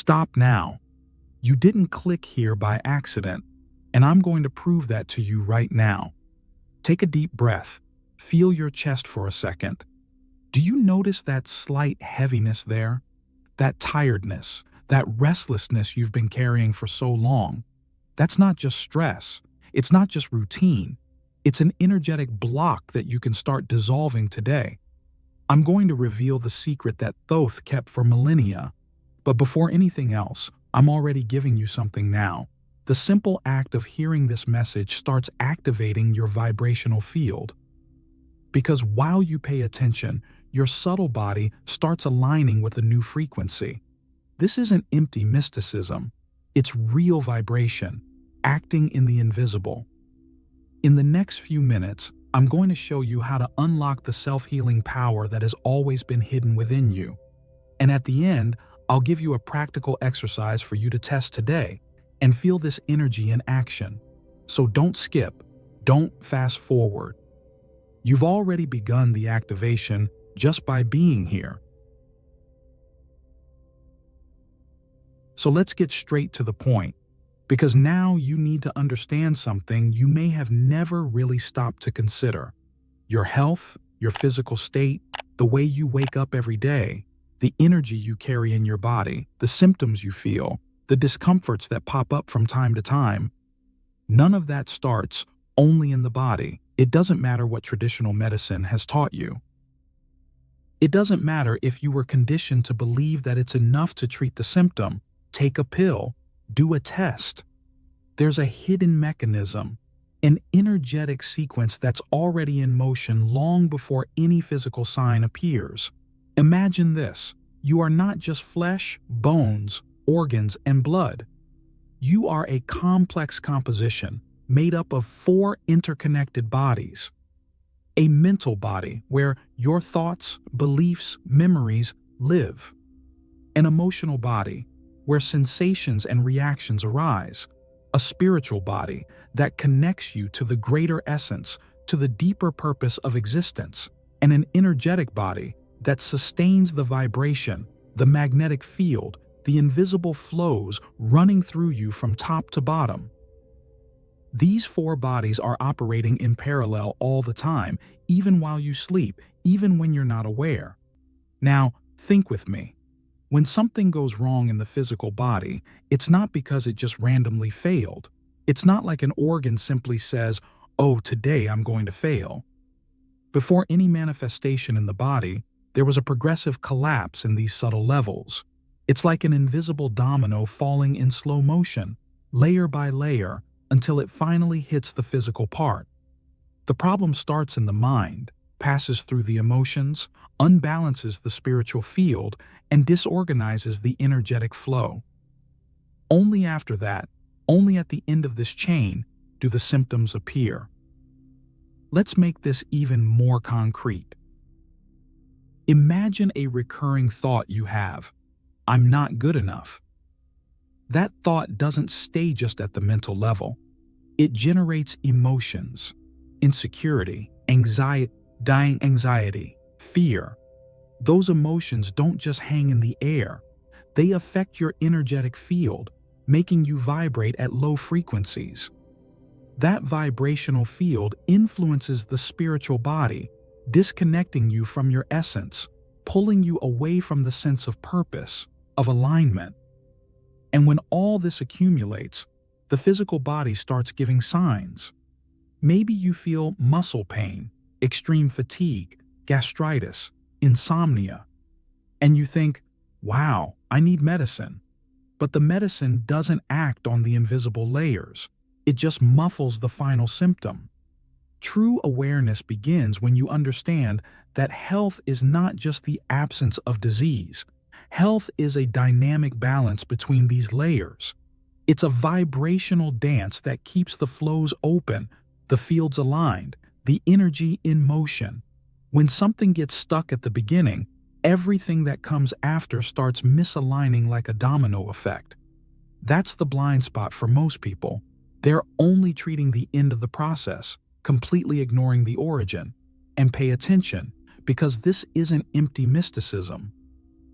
Stop now. You didn't click here by accident, and I'm going to prove that to you right now. Take a deep breath. Feel your chest for a second. Do you notice that slight heaviness there? That tiredness, that restlessness you've been carrying for so long? That's not just stress. It's not just routine. It's an energetic block that you can start dissolving today. I'm going to reveal the secret that Thoth kept for millennia. But before anything else, I'm already giving you something now. The simple act of hearing this message starts activating your vibrational field. Because while you pay attention, your subtle body starts aligning with a new frequency. This isn't empty mysticism. It's real vibration, acting in the invisible. In the next few minutes, I'm going to show you how to unlock the self-healing power that has always been hidden within you. And at the end, I'll give you a practical exercise for you to test today and feel this energy in action. So don't skip, don't fast forward. You've already begun the activation just by being here. So let's get straight to the point, because now you need to understand something you may have never really stopped to consider. Your health, your physical state, the way you wake up every day, the energy you carry in your body, the symptoms you feel, the discomforts that pop up from time to time. None of that starts only in the body. It doesn't matter what traditional medicine has taught you. It doesn't matter if you were conditioned to believe that it's enough to treat the symptom, take a pill, do a test. There's a hidden mechanism, an energetic sequence that's already in motion long before any physical sign appears. Imagine this. You are not just flesh, bones, organs, and blood. You are a complex composition made up of 4 interconnected bodies. A mental body where your thoughts, beliefs, memories live. An emotional body where sensations and reactions arise. A spiritual body that connects you to the greater essence, to the deeper purpose of existence. And an energetic body that sustains the vibration, the magnetic field, the invisible flows running through you from top to bottom. These 4 bodies are operating in parallel all the time, even while you sleep, even when you're not aware. Now, think with me. When something goes wrong in the physical body, it's not because it just randomly failed. It's not like an organ simply says, "Oh, today I'm going to fail." Before any manifestation in the body, there was a progressive collapse in these subtle levels. It's like an invisible domino falling in slow motion, layer by layer, until it finally hits the physical part. The problem starts in the mind, passes through the emotions, unbalances the spiritual field, and disorganizes the energetic flow. Only after that, only at the end of this chain, do the symptoms appear. Let's make this even more concrete. Imagine a recurring thought you have, "I'm not good enough." That thought doesn't stay just at the mental level. It generates emotions, insecurity, anxiety, fear. Those emotions don't just hang in the air. They affect your energetic field, making you vibrate at low frequencies. That vibrational field influences the spiritual body, disconnecting you from your essence, pulling you away from the sense of purpose, of alignment. And when all this accumulates, the physical body starts giving signs. Maybe you feel muscle pain, extreme fatigue, gastritis, insomnia, and you think, "Wow, I need medicine." But the medicine doesn't act on the invisible layers. It just muffles the final symptom. True awareness begins when you understand that health is not just the absence of disease. Health is a dynamic balance between these layers. It's a vibrational dance that keeps the flows open, the fields aligned, the energy in motion. When something gets stuck at the beginning, everything that comes after starts misaligning like a domino effect. That's the blind spot for most people. They're only treating the end of the process, completely ignoring the origin. And pay attention, because this isn't empty mysticism.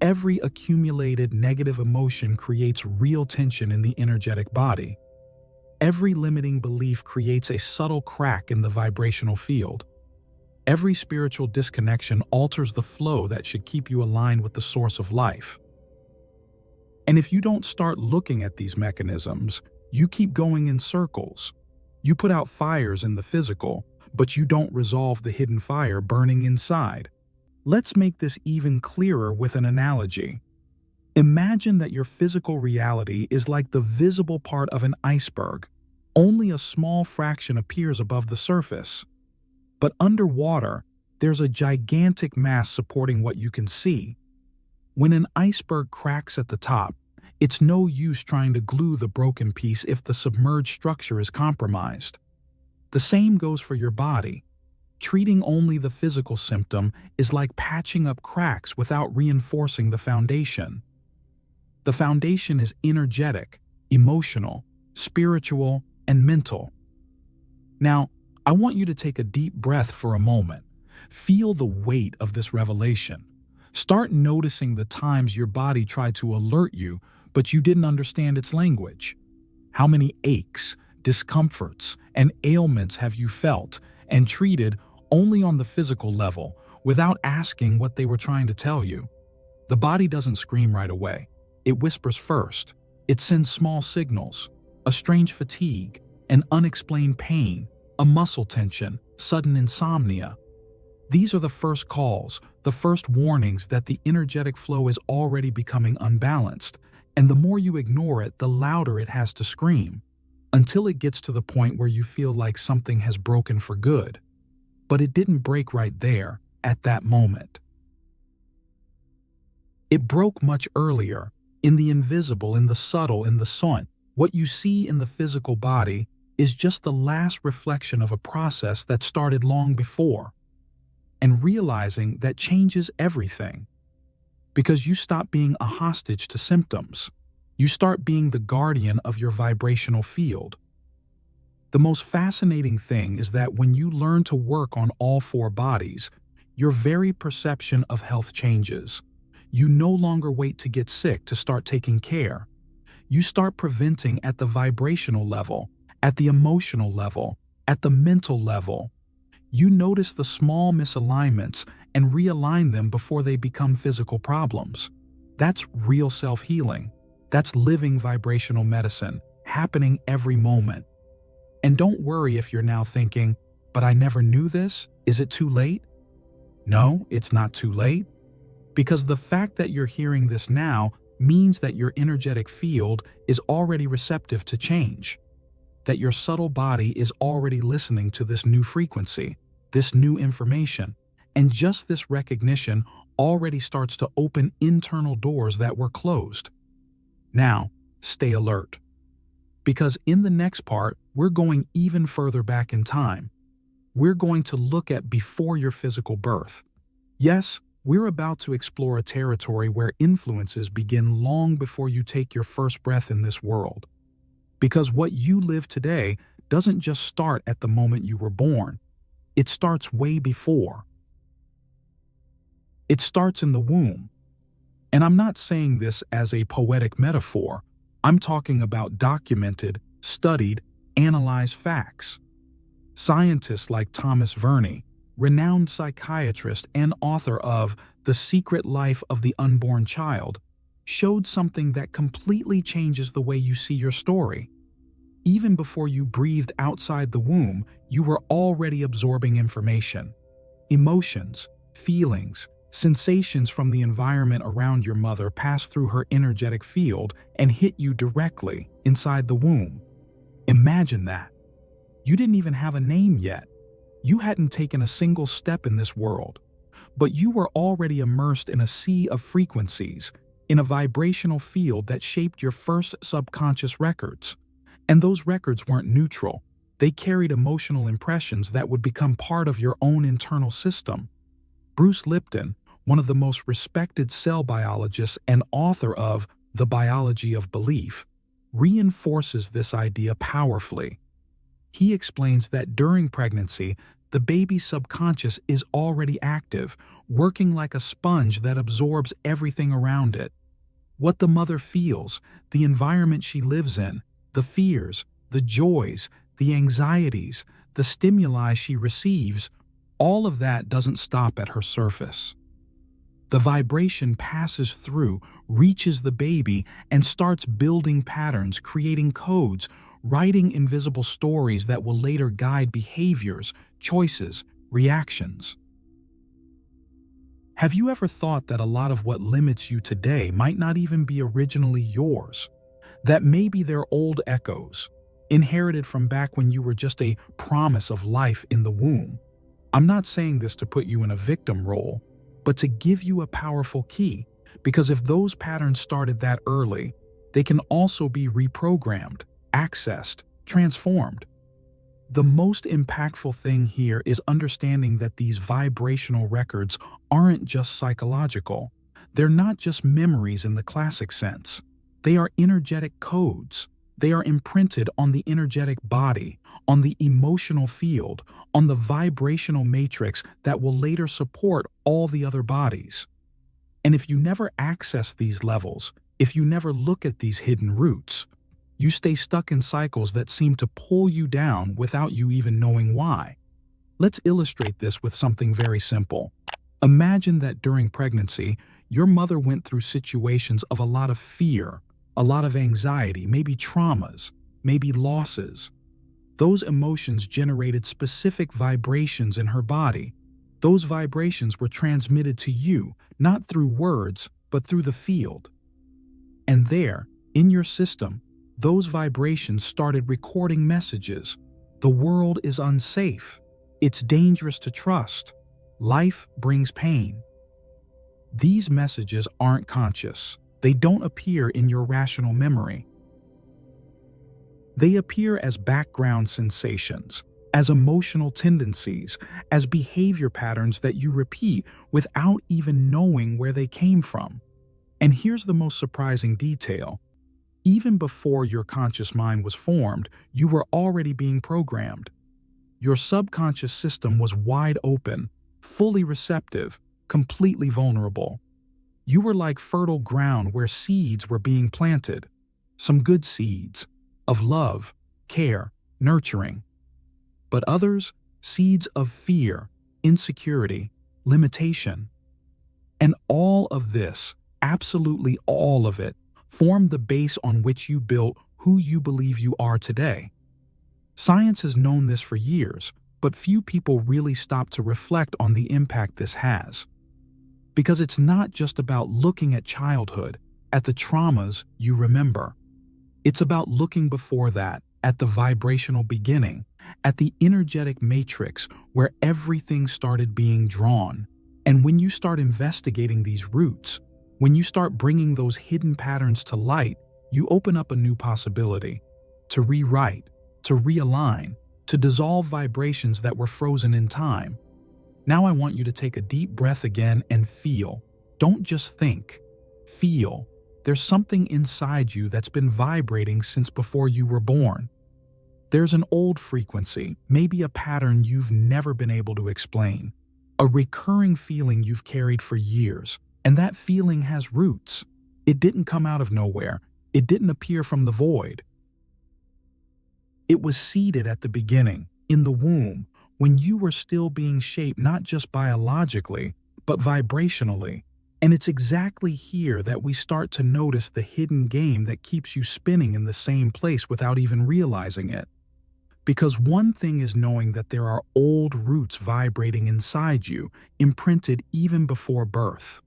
Every accumulated negative emotion creates real tension in the energetic body. Every limiting belief creates a subtle crack in the vibrational field. Every spiritual disconnection alters the flow that should keep you aligned with the source of life. And if you don't start looking at these mechanisms, you keep going in circles. You put out fires in the physical, but you don't resolve the hidden fire burning inside. Let's make this even clearer with an analogy. Imagine that your physical reality is like the visible part of an iceberg. Only a small fraction appears above the surface. But underwater, there's a gigantic mass supporting what you can see. When an iceberg cracks at the top, it's no use trying to glue the broken piece if the submerged structure is compromised. The same goes for your body. Treating only the physical symptom is like patching up cracks without reinforcing the foundation. The foundation is energetic, emotional, spiritual, and mental. Now, I want you to take a deep breath for a moment. Feel the weight of this revelation. Start noticing the times your body tried to alert you, but you didn't understand its language. How many aches, discomforts, and ailments have you felt and treated only on the physical level without asking what they were trying to tell you? The body doesn't scream right away. It whispers first. It sends small signals, a strange fatigue, an unexplained pain, a muscle tension, sudden insomnia. These are the first calls, the first warnings that the energetic flow is already becoming unbalanced, and the more you ignore it, the louder it has to scream, until it gets to the point where you feel like something has broken for good. But it didn't break right there, at that moment. It broke much earlier, in the invisible, in the subtle, in the soil. What you see in the physical body is just the last reflection of a process that started long before. And realizing that changes everything. Because you stop being a hostage to symptoms. You start being the guardian of your vibrational field. The most fascinating thing is that when you learn to work on all four bodies, your very perception of health changes. You no longer wait to get sick to start taking care. You start preventing at the vibrational level, at the emotional level, at the mental level. You notice the small misalignments and realign them before they become physical problems. That's real self-healing. That's living vibrational medicine, happening every moment. And don't worry if you're now thinking, but I never knew this. Is it too late? No, it's not too late. Because the fact that you're hearing this now means that your energetic field is already receptive to change. That your subtle body is already listening to this new frequency, this new information, and just this recognition already starts to open internal doors that were closed. Now, stay alert. Because in the next part, we're going even further back in time. We're going to look at before your physical birth. Yes, we're about to explore a territory where influences begin long before you take your first breath in this world. Because what you live today doesn't just start at the moment you were born. It starts way before. It starts in the womb. And I'm not saying this as a poetic metaphor. I'm talking about documented, studied, analyzed facts. Scientists like Thomas Verney, renowned psychiatrist and author of The Secret Life of the Unborn Child, showed something that completely changes the way you see your story. Even before you breathed outside the womb, you were already absorbing information. Emotions, feelings, sensations from the environment around your mother pass through her energetic field and hit you directly inside the womb. Imagine that. You didn't even have a name yet. You hadn't taken a single step in this world, but you were already immersed in a sea of frequencies, in a vibrational field that shaped your first subconscious records. And those records weren't neutral. They carried emotional impressions that would become part of your own internal system. Bruce Lipton, one of the most respected cell biologists and author of The Biology of Belief, reinforces this idea powerfully. He explains that during pregnancy, The baby's subconscious is already active, working like a sponge that absorbs everything around it. What the mother feels, the environment she lives in, the fears, the joys, the anxieties, the stimuli she receives, all of that doesn't stop at her surface. The vibration passes through, reaches the baby, and starts building patterns, creating codes, writing invisible stories that will later guide behaviors, choices, reactions. Have you ever thought that a lot of what limits you today might not even be originally yours? That maybe they're old echoes, inherited from back when you were just a promise of life in the womb? I'm not saying this to put you in a victim role, but to give you a powerful key, because if those patterns started that early, they can also be reprogrammed, accessed, transformed. The most impactful thing here is understanding that these vibrational records aren't just psychological. They're not just memories in the classic sense. They are energetic codes. They are imprinted on the energetic body, on the emotional field, on the vibrational matrix that will later support all the other bodies. And if you never access these levels, if you never look at these hidden roots, you stay stuck in cycles that seem to pull you down without you even knowing why. Let's illustrate this with something very simple. Imagine that during pregnancy, your mother went through situations of a lot of fear, a lot of anxiety, maybe traumas, maybe losses. Those emotions generated specific vibrations in her body. Those vibrations were transmitted to you, not through words, but through the field. And there, in your system, those vibrations started recording messages. The world is unsafe. It's dangerous to trust. Life brings pain. These messages aren't conscious. They don't appear in your rational memory. They appear as background sensations, as emotional tendencies, as behavior patterns that you repeat without even knowing where they came from. And here's the most surprising detail. Even before your conscious mind was formed, you were already being programmed. Your subconscious system was wide open, fully receptive, completely vulnerable. You were like fertile ground where seeds were being planted. Some good seeds, of love, care, nurturing. But others, seeds of fear, insecurity, limitation. And all of this, absolutely all of it, formed the base on which you built who you believe you are today. Science has known this for years, but few people really stop to reflect on the impact this has. Because it's not just about looking at childhood, at the traumas you remember. It's about looking before that, at the vibrational beginning, at the energetic matrix where everything started being drawn. And when you start investigating these roots, when you start bringing those hidden patterns to light, you open up a new possibility to rewrite, to realign, to dissolve vibrations that were frozen in time. Now I want you to take a deep breath again and feel. Don't just think. Feel. There's something inside you that's been vibrating since before you were born. There's an old frequency, maybe a pattern you've never been able to explain, a recurring feeling you've carried for years, and that feeling has roots. It didn't come out of nowhere. It didn't appear from the void. It was seeded at the beginning, in the womb, when you were still being shaped not just biologically, but vibrationally. And it's exactly here that we start to notice the hidden game that keeps you spinning in the same place without even realizing it. Because one thing is knowing that there are old roots vibrating inside you, imprinted even before birth.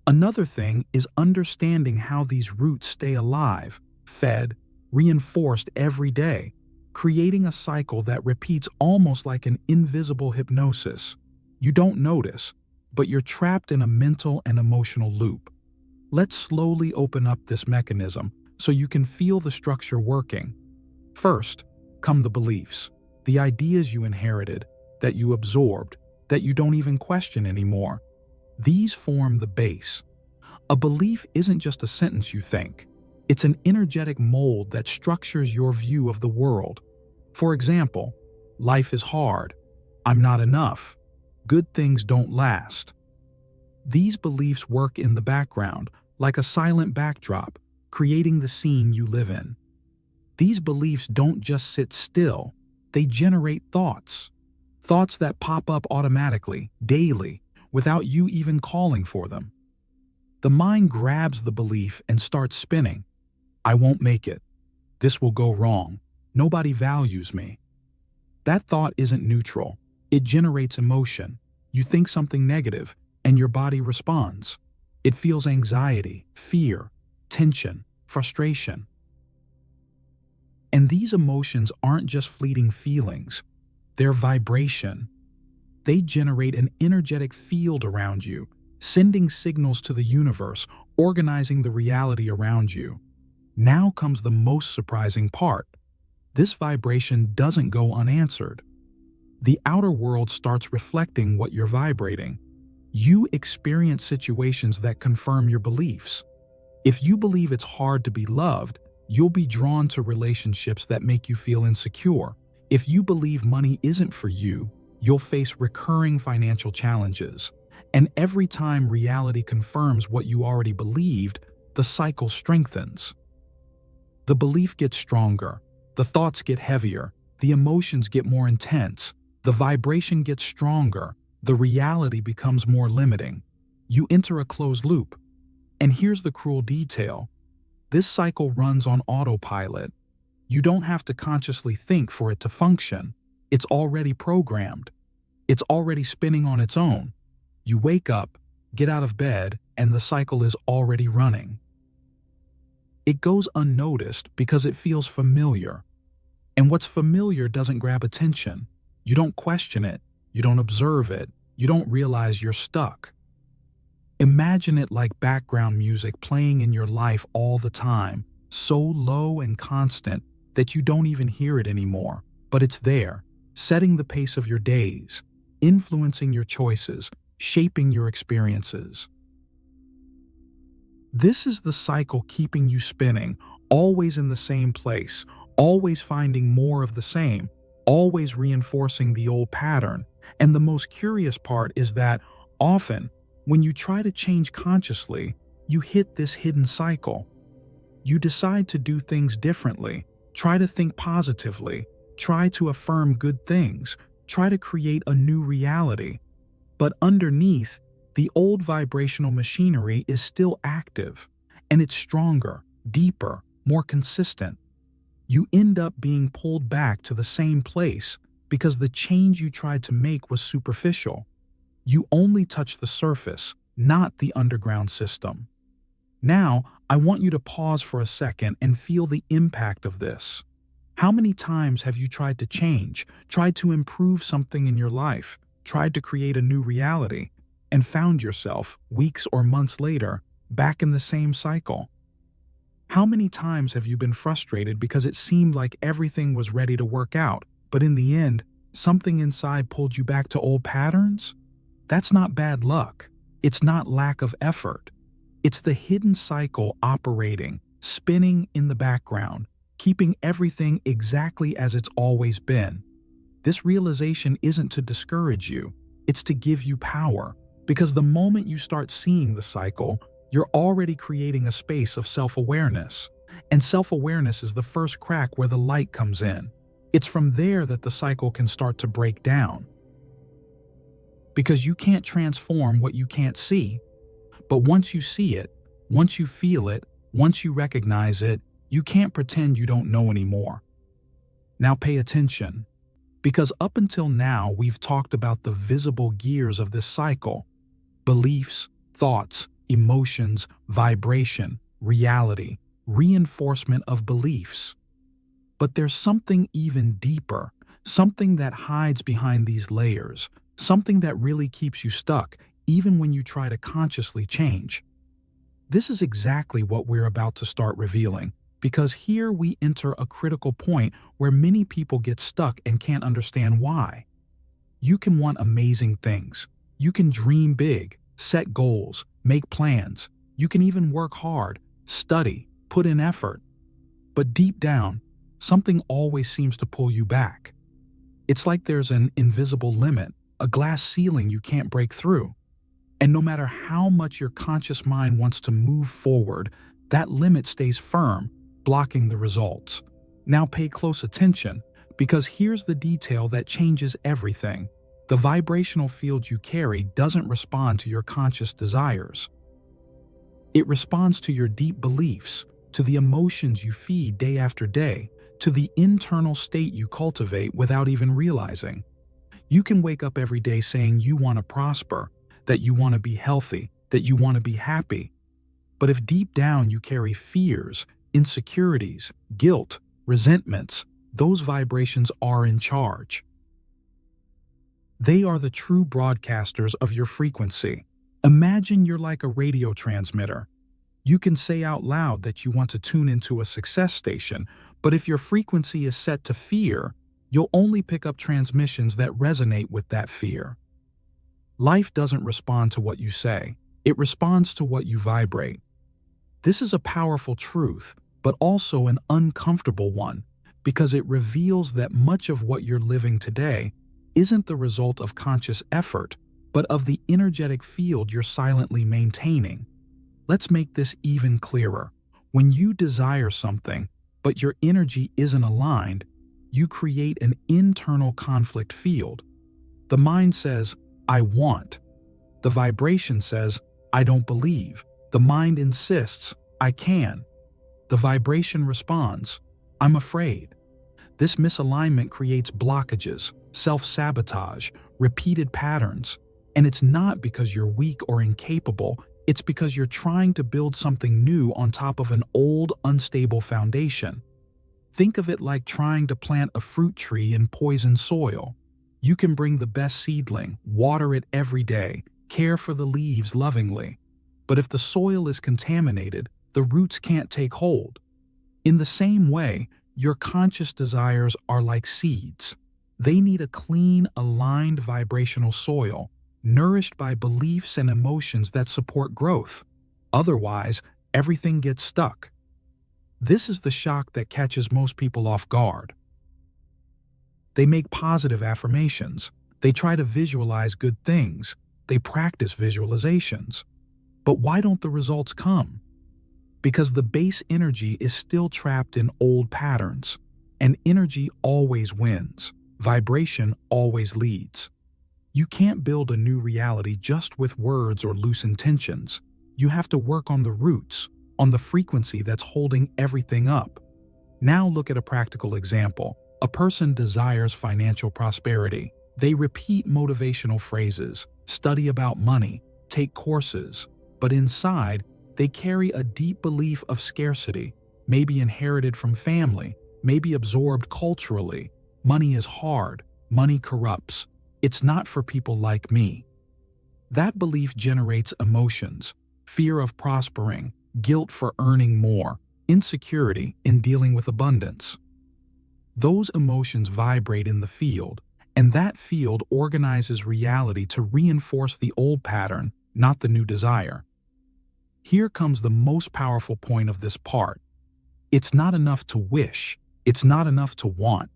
Another thing is understanding how these roots stay alive, fed, reinforced every day, creating a cycle that repeats almost like an invisible hypnosis. You don't notice, but you're trapped in a mental and emotional loop. Let's slowly open up this mechanism so you can feel the structure working. First, come the beliefs, the ideas you inherited, that you absorbed, that you don't even question anymore. These form the base. A belief isn't just a sentence you think. It's an energetic mold that structures your view of the world. For example, life is hard. I'm not enough, good things don't last. These beliefs work in the background, like a silent backdrop, creating the scene you live in. These beliefs don't just sit still, they generate thoughts. Thoughts that pop up automatically, daily, without you even calling for them. The mind grabs the belief and starts spinning. I won't make it. This will go wrong. Nobody values me. That thought isn't neutral. It generates emotion. You think something negative, and your body responds. It feels anxiety, fear, tension, frustration. And these emotions aren't just fleeting feelings. They're vibration. They generate an energetic field around you, sending signals to the universe, organizing the reality around you. Now comes the most surprising part. This vibration doesn't go unanswered. The outer world starts reflecting what you're vibrating. You experience situations that confirm your beliefs. If you believe it's hard to be loved, you'll be drawn to relationships that make you feel insecure. If you believe money isn't for you, you'll face recurring financial challenges. And every time reality confirms what you already believed, the cycle strengthens. The belief gets stronger, the thoughts get heavier, the emotions get more intense, the vibration gets stronger, the reality becomes more limiting. You enter a closed loop. And here's the cruel detail. This cycle runs on autopilot. You don't have to consciously think for it to function. It's already programmed. It's already spinning on its own. You wake up, get out of bed, and the cycle is already running. It goes unnoticed because it feels familiar. And what's familiar doesn't grab attention. You don't question it. You don't observe it. You don't realize you're stuck. Imagine it like background music playing in your life all the time, so low and constant that you don't even hear it anymore. But it's there, setting the pace of your days, influencing your choices, shaping your experiences. This is the cycle keeping you spinning, always in the same place, always finding more of the same, always reinforcing the old pattern. And the most curious part is that often, when you try to change consciously, you hit this hidden cycle. You decide to do things differently, try to think positively, try to affirm good things, try to create a new reality. But underneath, the old vibrational machinery is still active, and it's stronger, deeper, more consistent. You end up being pulled back to the same place because the change you tried to make was superficial. You only touch the surface, not the underground system. Now, I want you to pause for a second and feel the impact of this. How many times have you tried to change, tried to improve something in your life, tried to create a new reality, and found yourself, weeks or months later, back in the same cycle? How many times have you been frustrated because it seemed like everything was ready to work out, but in the end, something inside pulled you back to old patterns? That's not bad luck. It's not lack of effort. It's the hidden cycle operating, spinning in the background, keeping everything exactly as it's always been. This realization isn't to discourage you, it's to give you power, because the moment you start seeing the cycle, you're already creating a space of self-awareness. And self-awareness is the first crack where the light comes in. It's from there that the cycle can start to break down. Because you can't transform what you can't see. But once you see it, once you feel it, once you recognize it, you can't pretend you don't know anymore. Now pay attention. Because up until now, we've talked about the visible gears of this cycle. Beliefs, thoughts, emotions, vibration, reality, reinforcement of beliefs. But there's something even deeper, something that hides behind these layers, something that really keeps you stuck, even when you try to consciously change. This is exactly what we're about to start revealing, because here we enter a critical point where many people get stuck and can't understand why. You can want amazing things. You can dream big, set goals, make plans. You can even work hard, study, put in effort. But deep down, something always seems to pull you back. It's like there's an invisible limit, a glass ceiling you can't break through. And no matter how much your conscious mind wants to move forward, that limit stays firm, blocking the results. Now pay close attention, because here's the detail that changes everything. The vibrational field you carry doesn't respond to your conscious desires. It responds to your deep beliefs, to the emotions you feed day after day, to the internal state you cultivate without even realizing. You can wake up every day saying you want to prosper, that you want to be healthy, that you want to be happy. But if deep down you carry fears, insecurities, guilt, resentments, those vibrations are in charge. They are the true broadcasters of your frequency. Imagine you're like a radio transmitter. You can say out loud that you want to tune into a success station, but if your frequency is set to fear, you'll only pick up transmissions that resonate with that fear. Life doesn't respond to what you say, it responds to what you vibrate. This is a powerful truth, but also an uncomfortable one, because it reveals that much of what you're living today isn't the result of conscious effort, but of the energetic field you're silently maintaining. Let's make this even clearer. When you desire something, but your energy isn't aligned, you create an internal conflict field. The mind says, I want. The vibration says, I don't believe. The mind insists, I can. The vibration responds, I'm afraid. This misalignment creates blockages, self-sabotage, repeated patterns, and it's not because you're weak or incapable, it's because you're trying to build something new on top of an old, unstable foundation. Think of it like trying to plant a fruit tree in poisoned soil. You can bring the best seedling, water it every day, care for the leaves lovingly. But if the soil is contaminated, the roots can't take hold. In the same way, your conscious desires are like seeds. They need a clean, aligned vibrational soil, nourished by beliefs and emotions that support growth. Otherwise, everything gets stuck. This is the shock that catches most people off guard. They make positive affirmations. They try to visualize good things. They practice visualizations. But why don't the results come? Because the base energy is still trapped in old patterns, and energy always wins. Vibration always leads. You can't build a new reality just with words or loose intentions. You have to work on the roots, on the frequency that's holding everything up. Now look at a practical example. A person desires financial prosperity. They repeat motivational phrases, study about money, take courses, but inside, they carry a deep belief of scarcity, maybe inherited from family, maybe absorbed culturally. Money is hard, money corrupts. It's not for people like me. That belief generates emotions, fear of prospering, guilt for earning more, insecurity in dealing with abundance. Those emotions vibrate in the field, and that field organizes reality to reinforce the old pattern, not the new desire. Here comes the most powerful point of this part. It's not enough to wish. It's not enough to want.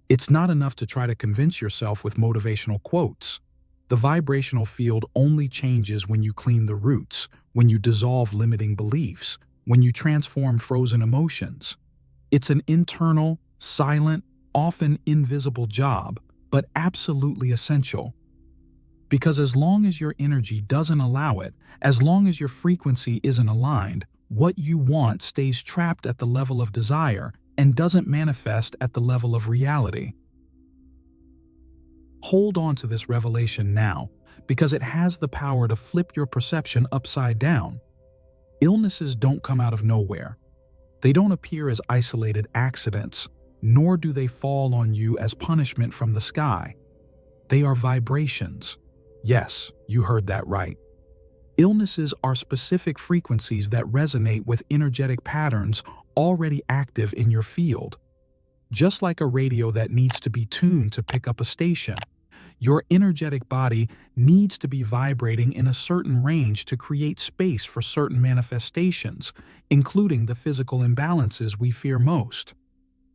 It's not enough to try to convince yourself with motivational quotes. The vibrational field only changes when you clean the roots, when you dissolve limiting beliefs, when you transform frozen emotions. It's an internal, silent, often invisible job, but absolutely essential. Because as long as your energy doesn't allow it, as long as your frequency isn't aligned, what you want stays trapped at the level of desire and doesn't manifest at the level of reality. Hold on to this revelation now, because it has the power to flip your perception upside down. Illnesses don't come out of nowhere. They don't appear as isolated accidents, nor do they fall on you as punishment from the sky. They are vibrations. Yes, you heard that right. Illnesses are specific frequencies that resonate with energetic patterns already active in your field. Just like a radio that needs to be tuned to pick up a station, your energetic body needs to be vibrating in a certain range to create space for certain manifestations, including the physical imbalances we fear most.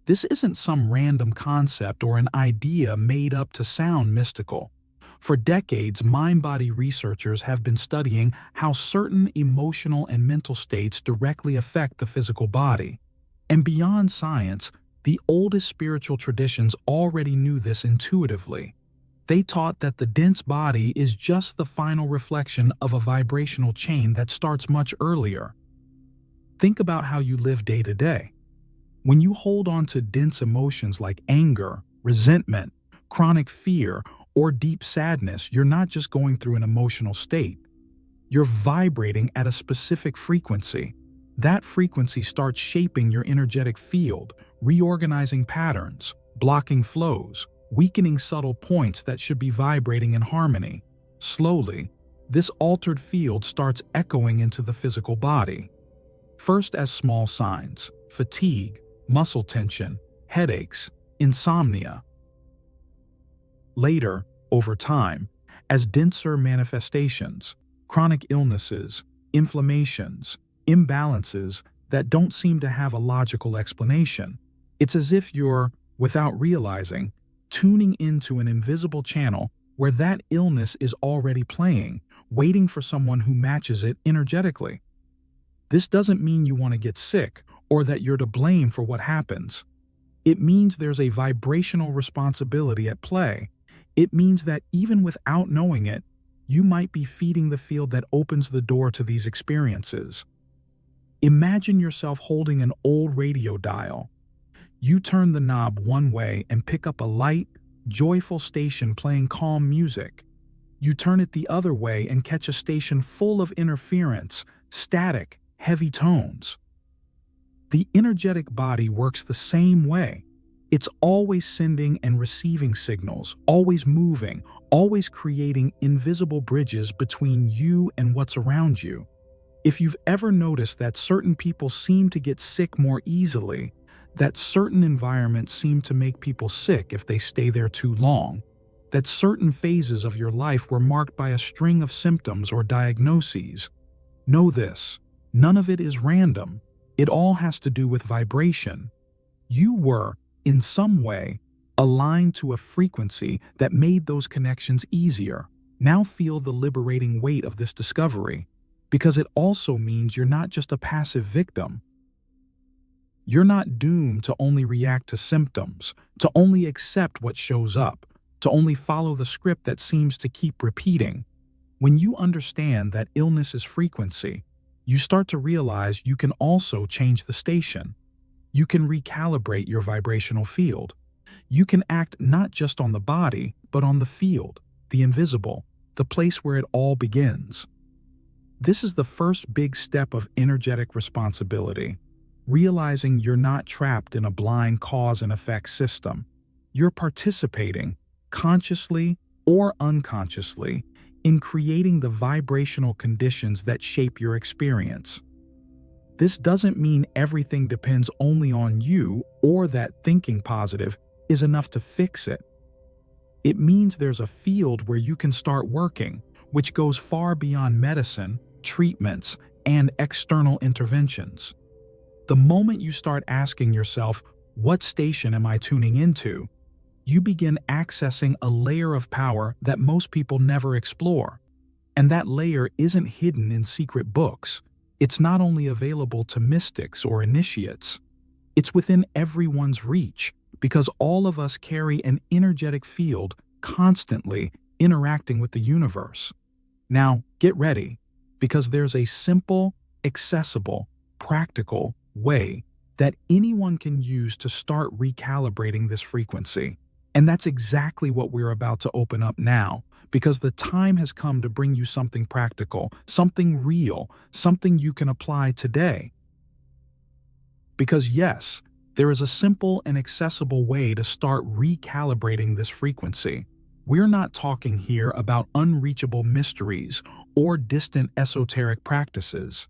This isn't some random concept or an idea made up to sound mystical. For decades, mind-body researchers have been studying how certain emotional and mental states directly affect the physical body. And beyond science, the oldest spiritual traditions already knew this intuitively. They taught that the dense body is just the final reflection of a vibrational chain that starts much earlier. Think about how you live day to day. When you hold on to dense emotions like anger, resentment, chronic fear, or deep sadness, you're not just going through an emotional state. You're vibrating at a specific frequency. That frequency starts shaping your energetic field, reorganizing patterns, blocking flows, weakening subtle points that should be vibrating in harmony. Slowly, this altered field starts echoing into the physical body. First as small signs: fatigue, muscle tension, headaches, insomnia. Later, over time, as denser manifestations, chronic illnesses, inflammations, imbalances that don't seem to have a logical explanation. It's as if you're, without realizing, tuning into an invisible channel where that illness is already playing, waiting for someone who matches it energetically. This doesn't mean you want to get sick or that you're to blame for what happens. It means there's a vibrational responsibility at play. It means that even without knowing it, you might be feeding the field that opens the door to these experiences. Imagine yourself holding an old radio dial. You turn the knob one way and pick up a light, joyful station playing calm music. You turn it the other way and catch a station full of interference, static, heavy tones. The energetic body works the same way. It's always sending and receiving signals, always moving, always creating invisible bridges between you and what's around you. If you've ever noticed that certain people seem to get sick more easily, that certain environments seem to make people sick if they stay there too long, that certain phases of your life were marked by a string of symptoms or diagnoses, know this: none of it is random. It all has to do with vibration. You were, in some way, aligned to a frequency that made those connections easier. Now feel the liberating weight of this discovery, because it also means you're not just a passive victim. You're not doomed to only react to symptoms, to only accept what shows up, to only follow the script that seems to keep repeating. When you understand that illness is frequency, you start to realize you can also change the station. You can recalibrate your vibrational field. You can act not just on the body, but on the field, the invisible, the place where it all begins. This is the first big step of energetic responsibility, realizing you're not trapped in a blind cause and effect system. You're participating, consciously or unconsciously, in creating the vibrational conditions that shape your experience. This doesn't mean everything depends only on you or that thinking positive is enough to fix it. It means there's a field where you can start working, which goes far beyond medicine, treatments, and external interventions. The moment you start asking yourself, what station am I tuning into? You begin accessing a layer of power that most people never explore. And that layer isn't hidden in secret books. It's not only available to mystics or initiates. It's within everyone's reach, because all of us carry an energetic field constantly interacting with the universe. Now, get ready, because there's a simple, accessible, practical way that anyone can use to start recalibrating this frequency. And that's exactly what we're about to open up now, because the time has come to bring you something practical, something real, something you can apply today. Because yes, there is a simple and accessible way to start recalibrating this frequency. We're not talking here about unreachable mysteries or distant esoteric practices.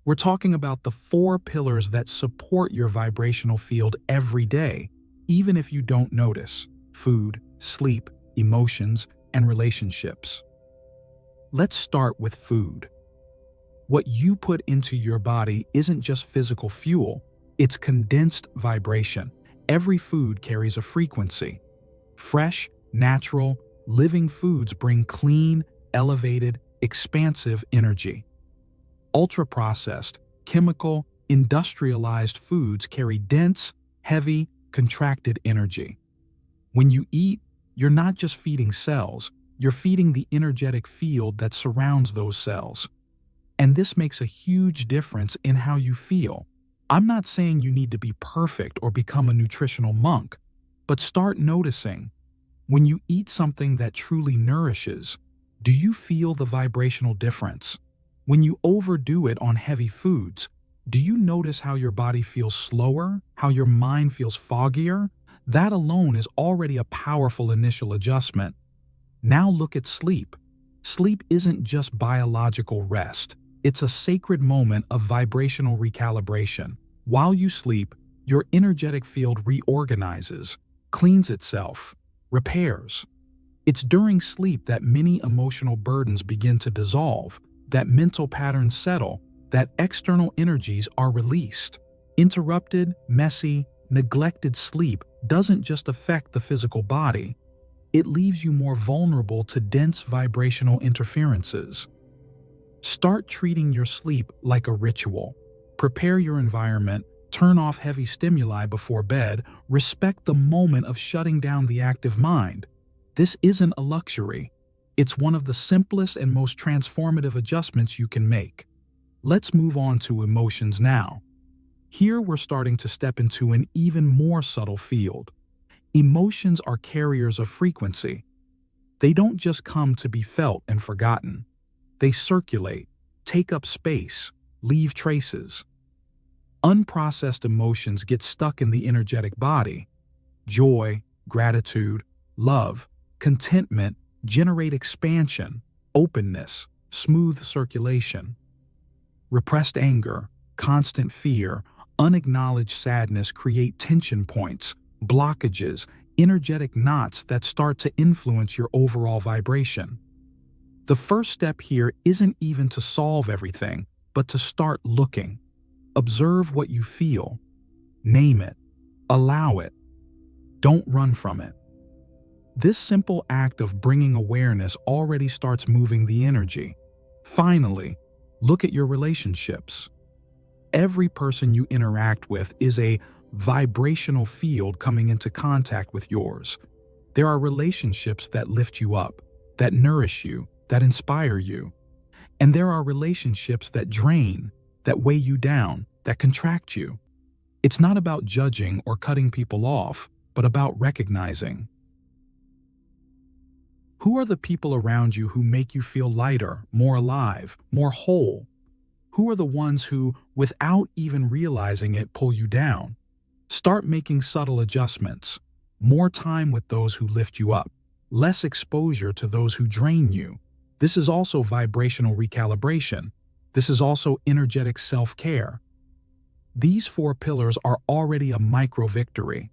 We're talking about the 4 pillars that support your vibrational field every day, even if you don't notice: food, sleep, emotions, and relationships. Let's start with food. What you put into your body isn't just physical fuel, it's condensed vibration, Every food carries a frequency. Fresh, natural, living foods bring clean, elevated, expansive energy. Ultra-processed, chemical, industrialized foods carry dense, heavy, contracted energy. When you eat, you're not just feeding cells, you're feeding the energetic field that surrounds those cells. And this makes a huge difference in how you feel. I'm not saying you need to be perfect or become a nutritional monk, but start noticing. When you eat something that truly nourishes, do you feel the vibrational difference? When you overdo it on heavy foods, do you notice how your body feels slower, how your mind feels foggier? That alone is already a powerful initial adjustment. Now look at sleep. Sleep isn't just biological rest. It's a sacred moment of vibrational recalibration. While you sleep, your energetic field reorganizes, cleans itself, repairs. It's during sleep that many emotional burdens begin to dissolve, that mental patterns settle, that external energies are released. Interrupted, messy, neglected sleep doesn't just affect the physical body. It leaves you more vulnerable to dense vibrational interferences. Start treating your sleep like a ritual. Prepare your environment, turn off heavy stimuli before bed, respect the moment of shutting down the active mind. This isn't a luxury. It's one of the simplest and most transformative adjustments you can make. Let's move on to emotions now. Here we're starting to step into an even more subtle field. Emotions are carriers of frequency. They don't just come to be felt and forgotten. They circulate, take up space, leave traces. Unprocessed emotions get stuck in the energetic body. Joy, gratitude, love, contentment generate expansion, openness, smooth circulation. Repressed anger, constant fear, unacknowledged sadness create tension points, blockages, energetic knots that start to influence your overall vibration. The first step here isn't even to solve everything, but to start looking. Observe what you feel. Name it. Allow it. Don't run from it. This simple act of bringing awareness already starts moving the energy. Finally, look at your relationships. Every person you interact with is a vibrational field coming into contact with yours. There are relationships that lift you up, that nourish you, that inspire you. And there are relationships that drain, that weigh you down, that contract you. It's not about judging or cutting people off, but about recognizing. Who are the people around you who make you feel lighter, more alive, more whole? Who are the ones who, without even realizing it, pull you down? Start making subtle adjustments. More time with those who lift you up. Less exposure to those who drain you. This is also vibrational recalibration. This is also energetic self-care. These 4 pillars are already a micro-victory.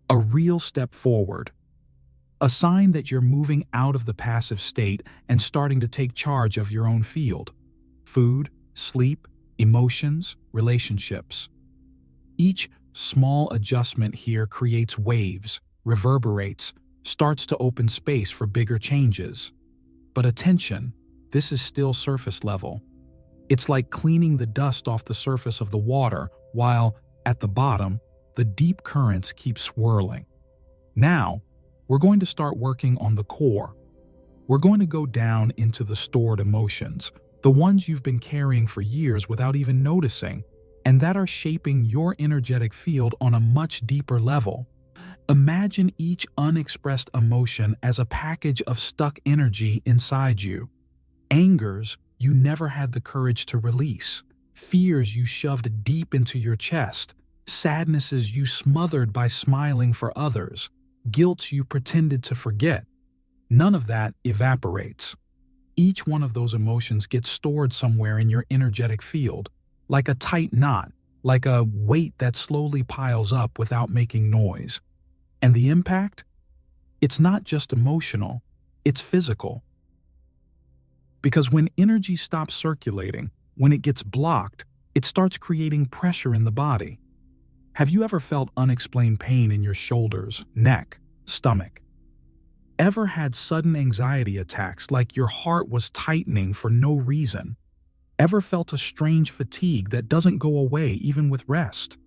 A real step forward. A sign that you're moving out of the passive state and starting to take charge of your own field. Food, sleep, emotions, relationships. Each small adjustment here creates waves, reverberates, starts to open space for bigger changes. But attention, this is still surface level. It's like cleaning the dust off the surface of the water, while, at the bottom, the deep currents keep swirling. Now, we're going to start working on the core. We're going to go down into the stored emotions, the ones you've been carrying for years without even noticing, and that are shaping your energetic field on a much deeper level. Imagine each unexpressed emotion as a package of stuck energy inside you. Angers you never had the courage to release, fears you shoved deep into your chest, sadnesses you smothered by smiling for others, guilt you pretended to forget. None of that evaporates. Each one of those emotions gets stored somewhere in your energetic field, like a tight knot, like a weight that slowly piles up without making noise. And the impact? It's not just emotional, it's physical. Because when energy stops circulating, when it gets blocked, it starts creating pressure in the body. Have you ever felt unexplained pain in your shoulders, neck, stomach? Ever had sudden anxiety attacks like your heart was tightening for no reason? Ever felt a strange fatigue that doesn't go away even with rest?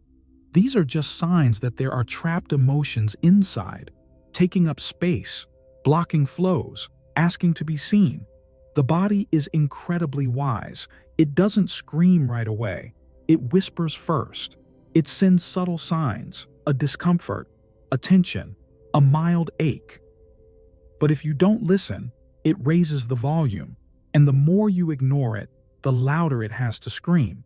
These are just signs that there are trapped emotions inside, taking up space, blocking flows, asking to be seen. The body is incredibly wise. It doesn't scream right away. It whispers first. It sends subtle signs, a discomfort, a tension, a mild ache. But if you don't listen, it raises the volume, and the more you ignore it, the louder it has to scream.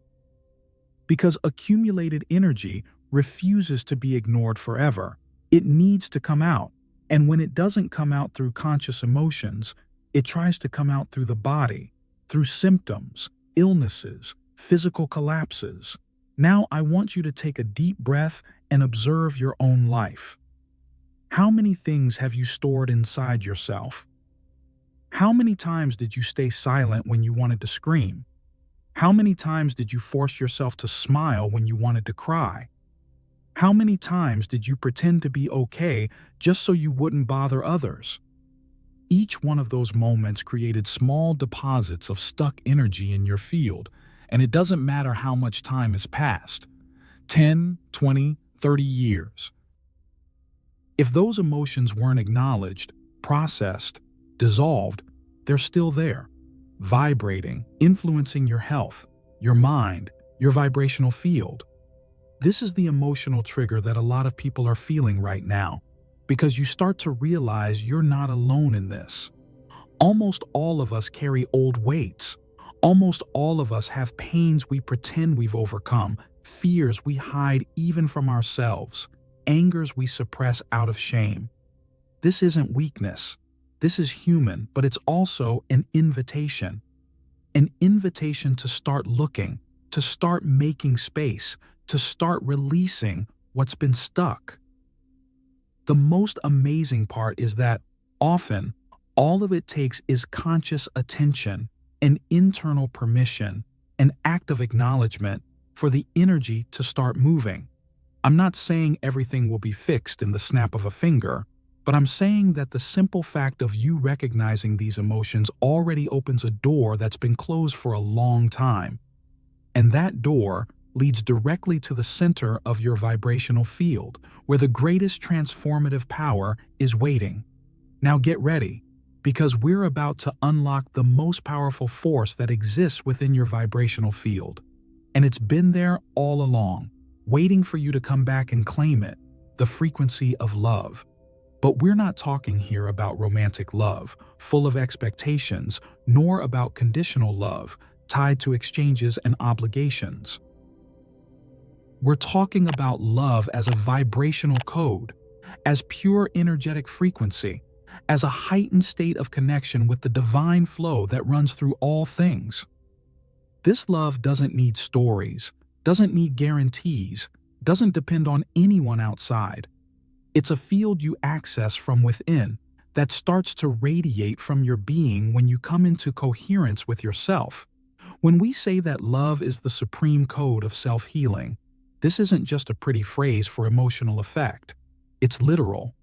Because accumulated energy refuses to be ignored forever. It needs to come out, and when it doesn't come out through conscious emotions, it tries to come out through the body, through symptoms, illnesses, physical collapses. Now I want you to take a deep breath and observe your own life. How many things have you stored inside yourself? How many times did you stay silent when you wanted to scream? How many times did you force yourself to smile when you wanted to cry? How many times did you pretend to be okay just so you wouldn't bother others? Each one of those moments created small deposits of stuck energy in your field, and it doesn't matter how much time has passed, 10, 20, 30 years. If those emotions weren't acknowledged, processed, dissolved, they're still there, vibrating, influencing your health, your mind, your vibrational field. This is the emotional trigger that a lot of people are feeling right now, because you start to realize you're not alone in this. Almost all of us carry old weights. Almost all of us have pains we pretend we've overcome, fears we hide even from ourselves, angers we suppress out of shame. This isn't weakness. This is human, but it's also an invitation. An invitation to start looking, to start making space, to start releasing what's been stuck. The most amazing part is that often all of it takes is conscious attention, an internal permission, an act of acknowledgement for the energy to start moving. I'm not saying everything will be fixed in the snap of a finger, but I'm saying that the simple fact of you recognizing these emotions already opens a door that's been closed for a long time. And that door leads directly to the center of your vibrational field, where the greatest transformative power is waiting. Now get ready, because we're about to unlock the most powerful force that exists within your vibrational field. And it's been there all along, waiting for you to come back and claim it, the frequency of love. But we're not talking here about romantic love, full of expectations, nor about conditional love, tied to exchanges and obligations. We're talking about love as a vibrational code, as pure energetic frequency, as a heightened state of connection with the divine flow that runs through all things. This love doesn't need stories, doesn't need guarantees, doesn't depend on anyone outside. It's a field you access from within that starts to radiate from your being when you come into coherence with yourself. When we say that love is the supreme code of self-healing, this isn't just a pretty phrase for emotional effect. It's literal.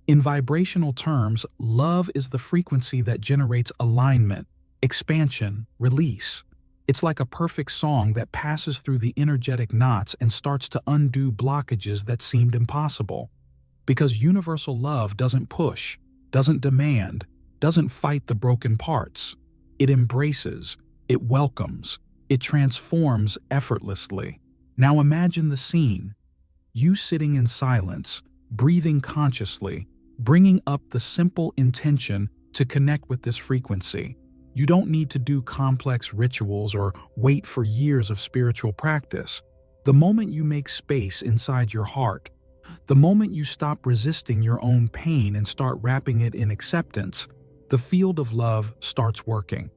In vibrational terms, love is the frequency that generates alignment, expansion, release. It's like a perfect song that passes through the energetic knots and starts to undo blockages that seemed impossible. Because universal love doesn't push, doesn't demand, doesn't fight the broken parts. It embraces, it welcomes, it transforms effortlessly. Now imagine the scene. You sitting in silence, breathing consciously, bringing up the simple intention to connect with this frequency. You don't need to do complex rituals or wait for years of spiritual practice. The moment you make space inside your heart, the moment you stop resisting your own pain and start wrapping it in acceptance, the field of love starts working.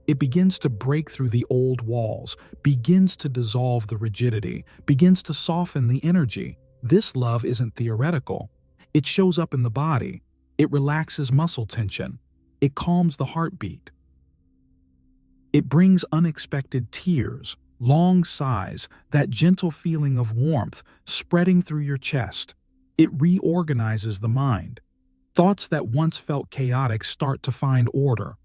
It begins to break through the old walls, begins to dissolve the rigidity, begins to soften the energy. This love isn't theoretical. It shows up in the body. It relaxes muscle tension. It calms the heartbeat. It brings unexpected tears, long sighs, that gentle feeling of warmth spreading through your chest. It reorganizes the mind. Thoughts that once felt chaotic start to find order.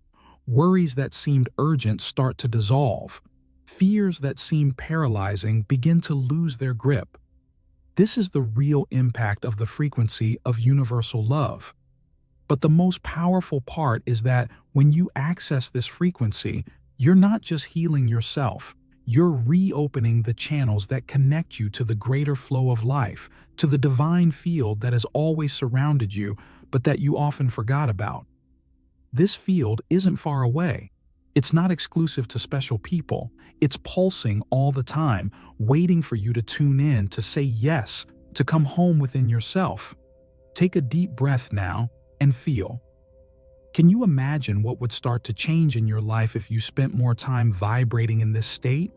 Worries that seemed urgent start to dissolve. Fears that seemed paralyzing begin to lose their grip. This is the real impact of the frequency of universal love. But the most powerful part is that when you access this frequency, you're not just healing yourself, you're reopening the channels that connect you to the greater flow of life, to the divine field that has always surrounded you, but that you often forgot about. This field isn't far away. It's not exclusive to special people. It's pulsing all the time, waiting for you to tune in, to say yes, to come home within yourself. Take a deep breath now and feel. Can you imagine what would start to change in your life if you spent more time vibrating in this state?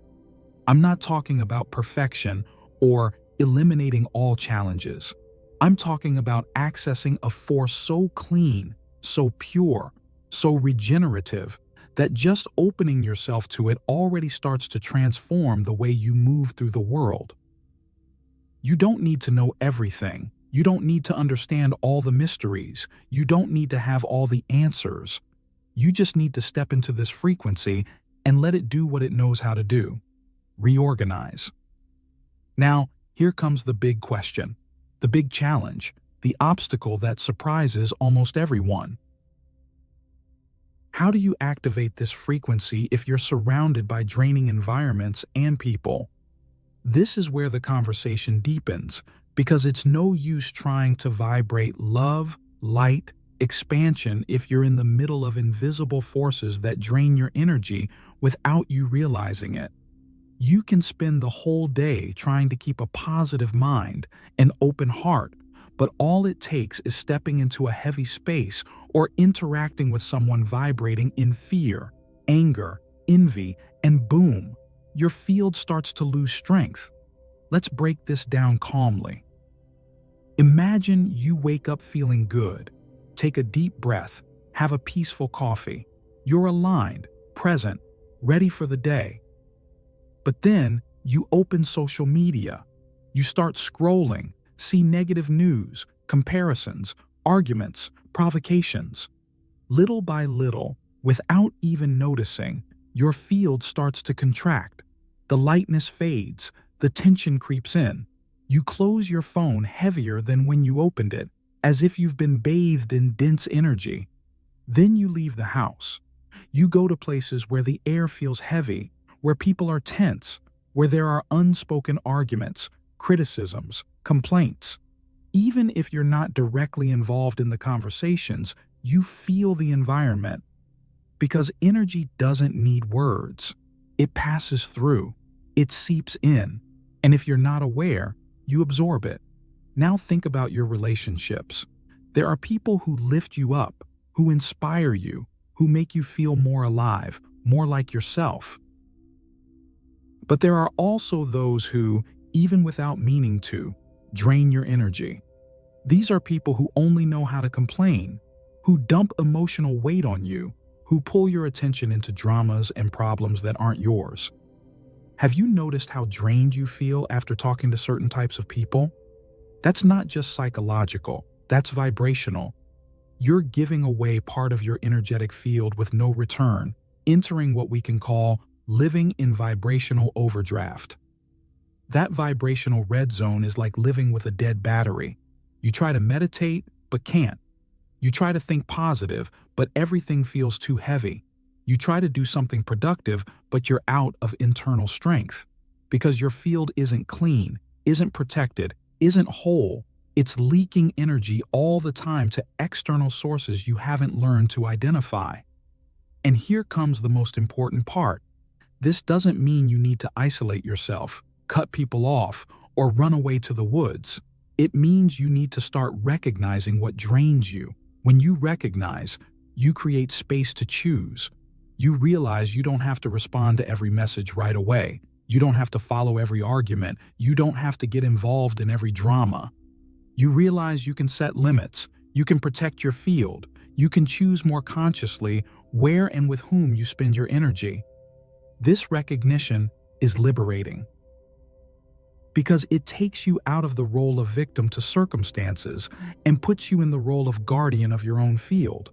I'm not talking about perfection or eliminating all challenges. I'm talking about accessing a force so clean, so pure, so regenerative, that just opening yourself to it already starts to transform the way you move through the world. You don't need to know everything. You don't need to understand all the mysteries. You don't need to have all the answers. You just need to step into this frequency and let it do what it knows how to do. Reorganize. Now, here comes the big question, the big challenge, the obstacle that surprises almost everyone. How do you activate this frequency if you're surrounded by draining environments and people? This is where the conversation deepens, because it's no use trying to vibrate love, light, expansion if you're in the middle of invisible forces that drain your energy without you realizing it. You can spend the whole day trying to keep a positive mind, an open heart, but all it takes is stepping into a heavy space or interacting with someone vibrating in fear, anger, envy, and boom, your field starts to lose strength. Let's break this down calmly. Imagine you wake up feeling good. Take a deep breath, have a peaceful coffee. You're aligned, present, ready for the day. But then you open social media. You start scrolling, see negative news, comparisons, arguments, provocations. Little by little, without even noticing, your field starts to contract. The lightness fades, the tension creeps in. You close your phone heavier than when you opened it, as if you've been bathed in dense energy. Then you leave the house. You go to places where the air feels heavy, where people are tense, where there are unspoken arguments, criticisms, complaints. Even if you're not directly involved in the conversations, you feel the environment. Because energy doesn't need words. It passes through. It seeps in. And if you're not aware, you absorb it. Now think about your relationships. There are people who lift you up, who inspire you, who make you feel more alive, more like yourself. But there are also those who, even without meaning to, drain your energy. These are people who only know how to complain, who dump emotional weight on you, who pull your attention into dramas and problems that aren't yours. Have you noticed how drained you feel after talking to certain types of people? That's not just psychological, that's vibrational. You're giving away part of your energetic field with no return, entering what we can call living in vibrational overdraft. That vibrational red zone is like living with a dead battery. You try to meditate, but can't. You try to think positive, but everything feels too heavy. You try to do something productive, but you're out of internal strength. Because your field isn't clean, isn't protected, isn't whole. It's leaking energy all the time to external sources you haven't learned to identify. And here comes the most important part. This doesn't mean you need to isolate yourself, cut people off, or run away to the woods. It means you need to start recognizing what drains you. When you recognize, you create space to choose. You realize you don't have to respond to every message right away. You don't have to follow every argument. You don't have to get involved in every drama. You realize you can set limits. You can protect your field. You can choose more consciously where and with whom you spend your energy. This recognition is liberating. Because it takes you out of the role of victim to circumstances and puts you in the role of guardian of your own field.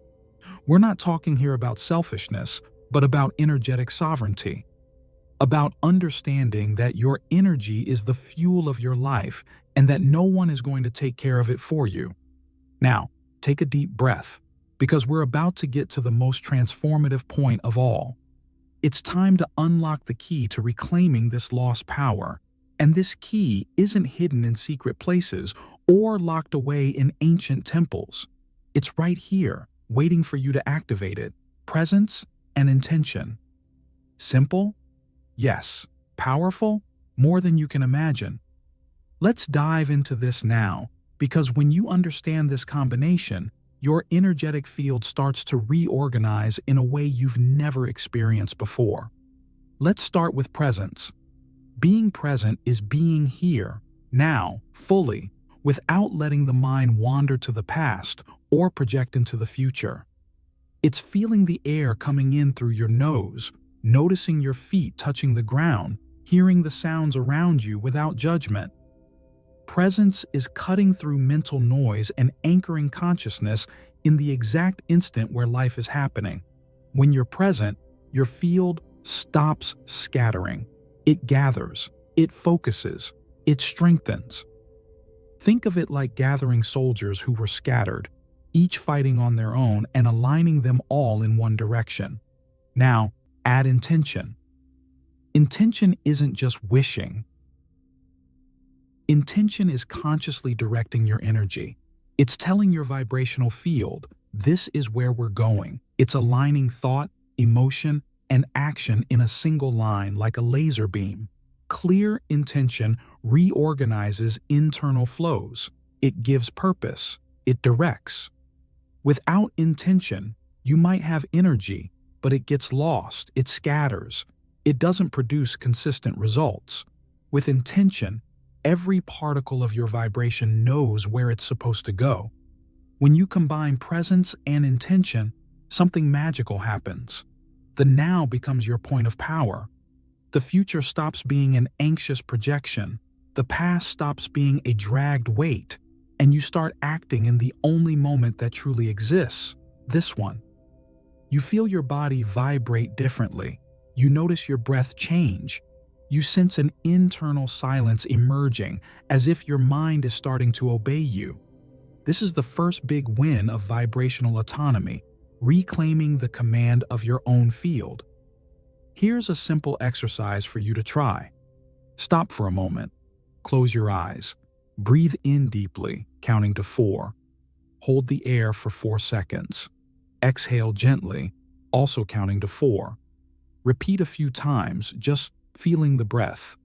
We're not talking here about selfishness, but about energetic sovereignty. About understanding that your energy is the fuel of your life and that no one is going to take care of it for you. Now, take a deep breath, because we're about to get to the most transformative point of all. It's time to unlock the key to reclaiming this lost power. And this key isn't hidden in secret places or locked away in ancient temples. It's right here, waiting for you to activate it. Presence and intention. Simple? Yes. Powerful? More than you can imagine. Let's dive into this now, because when you understand this combination, your energetic field starts to reorganize in a way you've never experienced before. Let's start with presence. Being present is being here, now, fully, without letting the mind wander to the past or project into the future. It's feeling the air coming in through your nose, noticing your feet touching the ground, hearing the sounds around you without judgment. Presence is cutting through mental noise and anchoring consciousness in the exact instant where life is happening. When you're present, your field stops scattering. It gathers, it focuses, it strengthens. Think of it like gathering soldiers who were scattered, each fighting on their own and aligning them all in one direction. Now, add intention. Intention isn't just wishing. Intention is consciously directing your energy. It's telling your vibrational field, this is where we're going. It's aligning thought, emotion, and action in a single line like a laser beam. Clear intention reorganizes internal flows. It gives purpose. It directs. Without intention, you might have energy, but it gets lost. It scatters. It doesn't produce consistent results. With intention, every particle of your vibration knows where it's supposed to go. When you combine presence and intention, something magical happens. The now becomes your point of power. The future stops being an anxious projection. The past stops being a dragged weight, and you start acting in the only moment that truly exists, this one. You feel your body vibrate differently. You notice your breath change. You sense an internal silence emerging, as if your mind is starting to obey you. This is the first big win of vibrational autonomy, reclaiming the command of your own field. Here's a simple exercise for you to try. Stop for a moment. Close your eyes. Breathe in deeply, counting to 4. Hold the air for 4 seconds. Exhale gently, also counting to 4. Repeat a few times, just feeling the breath.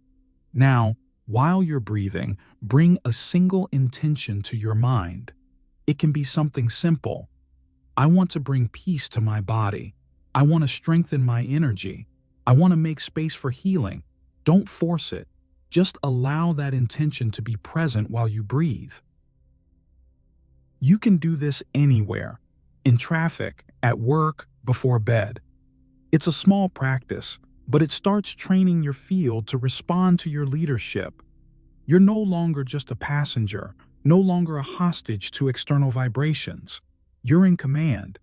Now, while you're breathing, bring a single intention to your mind. It can be something simple. I want to bring peace to my body. I want to strengthen my energy. I want to make space for healing. Don't force it. Just allow that intention to be present while you breathe. You can do this anywhere, in traffic, at work, before bed. It's a small practice, but it starts training your field to respond to your leadership. You're no longer just a passenger, no longer a hostage to external vibrations. You're in command.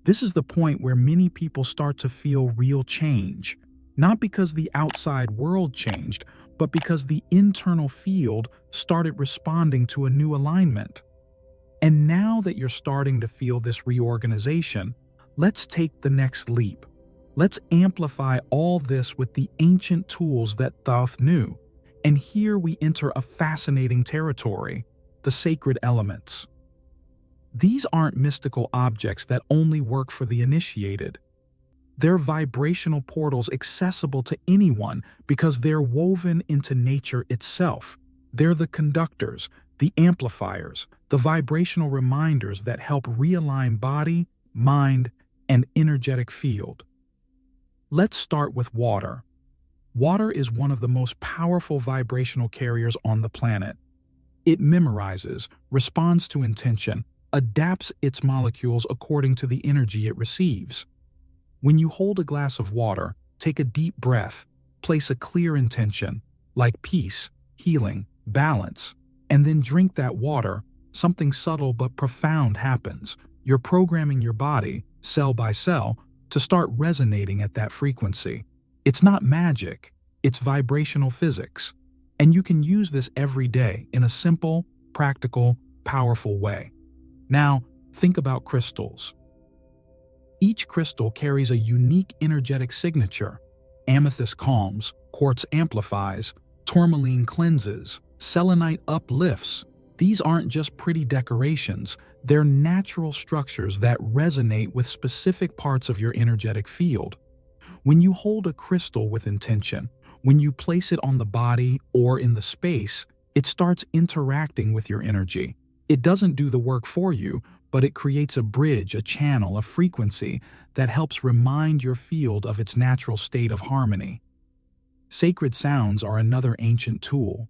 This is the point where many people start to feel real change, not because the outside world changed, but because the internal field started responding to a new alignment. And now that you're starting to feel this reorganization, let's take the next leap. Let's amplify all this with the ancient tools that Thoth knew. And here we enter a fascinating territory, the sacred elements. These aren't mystical objects that only work for the initiated. They're vibrational portals accessible to anyone because they're woven into nature itself. They're the conductors, the amplifiers, the vibrational reminders that help realign body, mind, and energetic field. Let's start with water. Water is one of the most powerful vibrational carriers on the planet. It memorizes, responds to intention, adapts its molecules according to the energy it receives. When you hold a glass of water, take a deep breath. Place a clear intention, like peace, healing, balance, and then drink that water. Something subtle but profound happens. You're programming your body, cell by cell, to start resonating at that frequency. It's not magic, it's vibrational physics. And you can use this every day in a simple, practical, powerful way. Now, think about crystals. Each crystal carries a unique energetic signature. Amethyst calms, quartz amplifies, tourmaline cleanses, selenite uplifts. These aren't just pretty decorations, they're natural structures that resonate with specific parts of your energetic field. When you hold a crystal with intention, when you place it on the body or in the space, it starts interacting with your energy. It doesn't do the work for you, but it creates a bridge, a channel, a frequency that helps remind your field of its natural state of harmony. Sacred sounds are another ancient tool.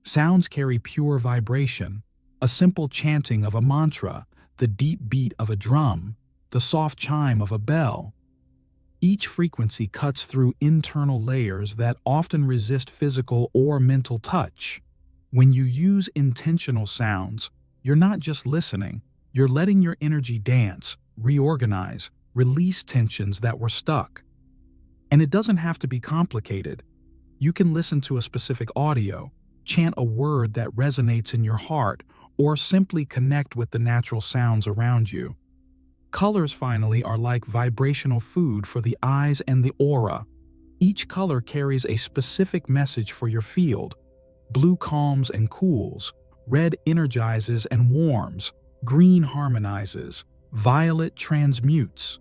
Sounds carry pure vibration, a simple chanting of a mantra, the deep beat of a drum, the soft chime of a bell. Each frequency cuts through internal layers that often resist physical or mental touch. When you use intentional sounds, you're not just listening, you're letting your energy dance, reorganize, release tensions that were stuck. And it doesn't have to be complicated. You can listen to a specific audio, chant a word that resonates in your heart, or simply connect with the natural sounds around you. Colors, finally, are like vibrational food for the eyes and the aura. Each color carries a specific message for your field. Blue calms and cools, red energizes and warms, green harmonizes, violet transmutes.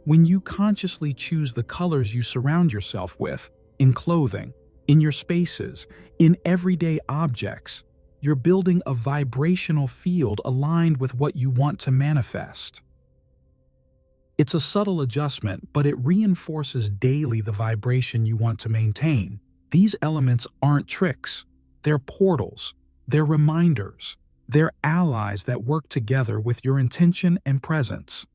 When you consciously choose the colors you surround yourself with, in clothing, in your spaces, in everyday objects, you're building a vibrational field aligned with what you want to manifest. It's a subtle adjustment, but it reinforces daily the vibration you want to maintain. These elements aren't tricks. They're portals. They're reminders. They're allies that work together with your intention and presence.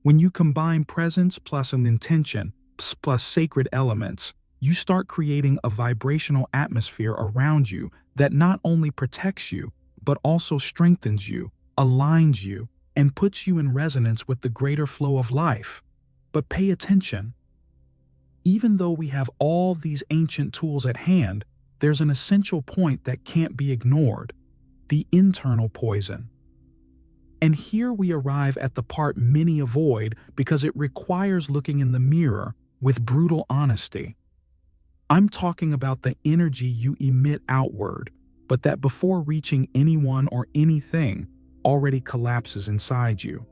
When you combine presence plus an intention plus sacred elements, you start creating a vibrational atmosphere around you that not only protects you, but also strengthens you, aligns you, and puts you in resonance with the greater flow of life. But pay attention. Even though we have all these ancient tools at hand, there's an essential point that can't be ignored: the internal poison. And here we arrive at the part many avoid because it requires looking in the mirror with brutal honesty. I'm talking about the energy you emit outward, but that before reaching anyone or anything already collapses inside you.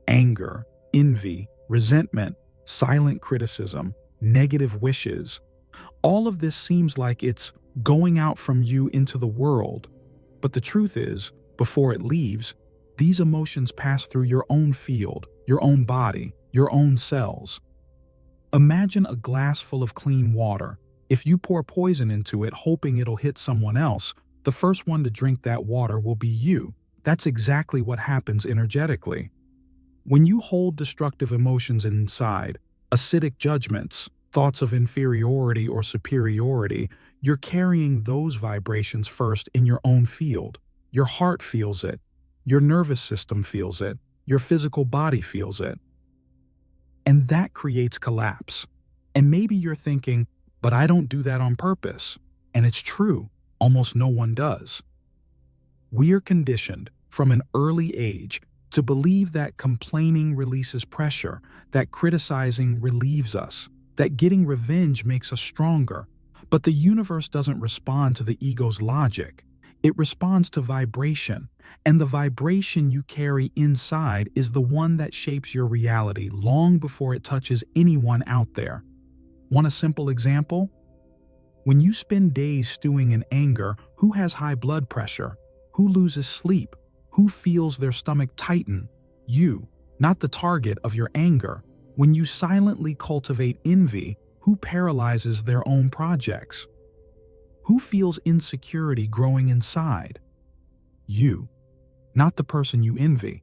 Anger, envy, resentment, silent criticism, negative wishes. All of this seems like it's going out from you into the world, but the truth is, before it leaves, these emotions pass through your own field, your own body, your own cells. Imagine a glass full of clean water. If you pour poison into it hoping it'll hit someone else, the first one to drink that water will be you. That's exactly what happens energetically. When you hold destructive emotions inside, acidic judgments, thoughts of inferiority or superiority, you're carrying those vibrations first in your own field. Your heart feels it. Your nervous system feels it. Your physical body feels it. And that creates collapse. And maybe you're thinking, but I don't do that on purpose. And it's true, almost no one does. We are conditioned from an early age to believe that complaining releases pressure, that criticizing relieves us, that getting revenge makes us stronger. But the universe doesn't respond to the ego's logic. It responds to vibration, and the vibration you carry inside is the one that shapes your reality long before it touches anyone out there. Want a simple example? When you spend days stewing in anger, who has high blood pressure? Who loses sleep? Who feels their stomach tighten? You, not the target of your anger. When you silently cultivate envy, who paralyzes their own projects? Who feels insecurity growing inside? You, not the person you envy.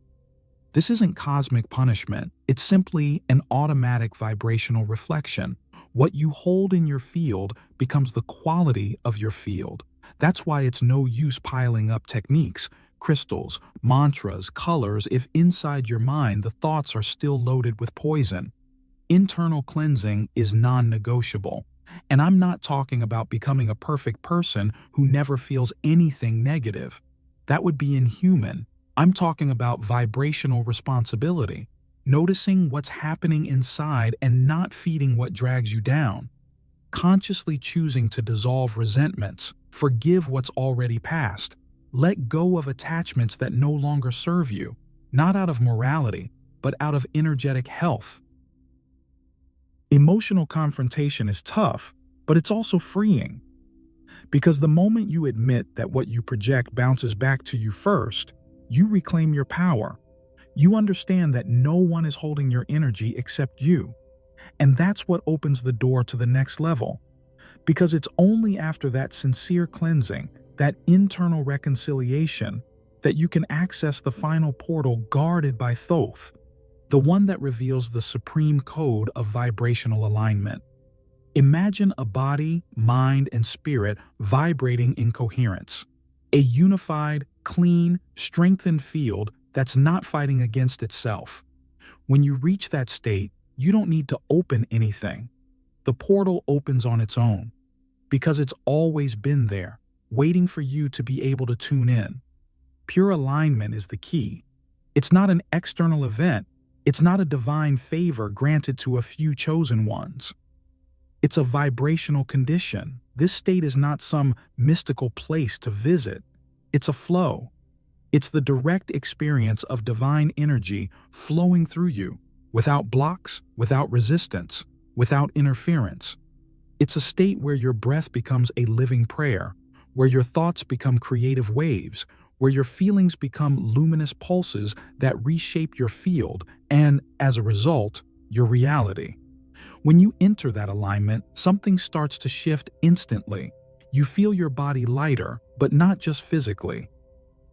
This isn't cosmic punishment, it's simply an automatic vibrational reflection. What you hold in your field becomes the quality of your field. That's why it's no use piling up techniques, crystals, mantras, colors if inside your mind the thoughts are still loaded with poison. Internal cleansing is non-negotiable. And I'm not talking about becoming a perfect person who never feels anything negative. That would be inhuman. I'm talking about vibrational responsibility, noticing what's happening inside and not feeding what drags you down, consciously choosing to dissolve resentments, forgive what's already passed, let go of attachments that no longer serve you, not out of morality, but out of energetic health. Emotional confrontation is tough, but it's also freeing. Because the moment you admit that what you project bounces back to you first, you reclaim your power. You understand that no one is holding your energy except you. And that's what opens the door to the next level. Because it's only after that sincere cleansing, that internal reconciliation, that you can access the final portal guarded by Thoth, the one that reveals the supreme code of vibrational alignment. Imagine a body, mind, and spirit vibrating in coherence. A unified, clean, strengthened field that's not fighting against itself. When you reach that state, you don't need to open anything. The portal opens on its own, because it's always been there, waiting for you to be able to tune in. Pure alignment is the key. It's not an external event. It's not a divine favor granted to a few chosen ones. It's a vibrational condition. This state is not some mystical place to visit. It's a flow. It's the direct experience of divine energy flowing through you, without blocks, without resistance, without interference. It's a state where your breath becomes a living prayer, where your thoughts become creative waves, where your feelings become luminous pulses that reshape your field and, as a result, your reality. When you enter that alignment, something starts to shift instantly. You feel your body lighter, but not just physically.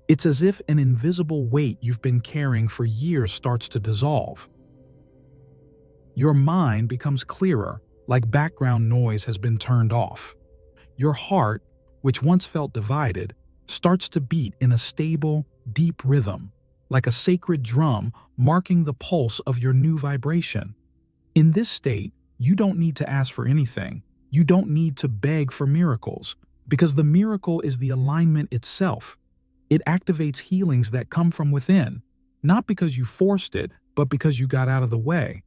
It's as if an invisible weight you've been carrying for years starts to dissolve. Your mind becomes clearer, like background noise has been turned off. Your heart, which once felt divided, starts to beat in a stable, deep rhythm, like a sacred drum marking the pulse of your new vibration. In this state, you don't need to ask for anything. You don't need to beg for miracles, because the miracle is the alignment itself. It activates healings that come from within, not because you forced it, but because you got out of the way.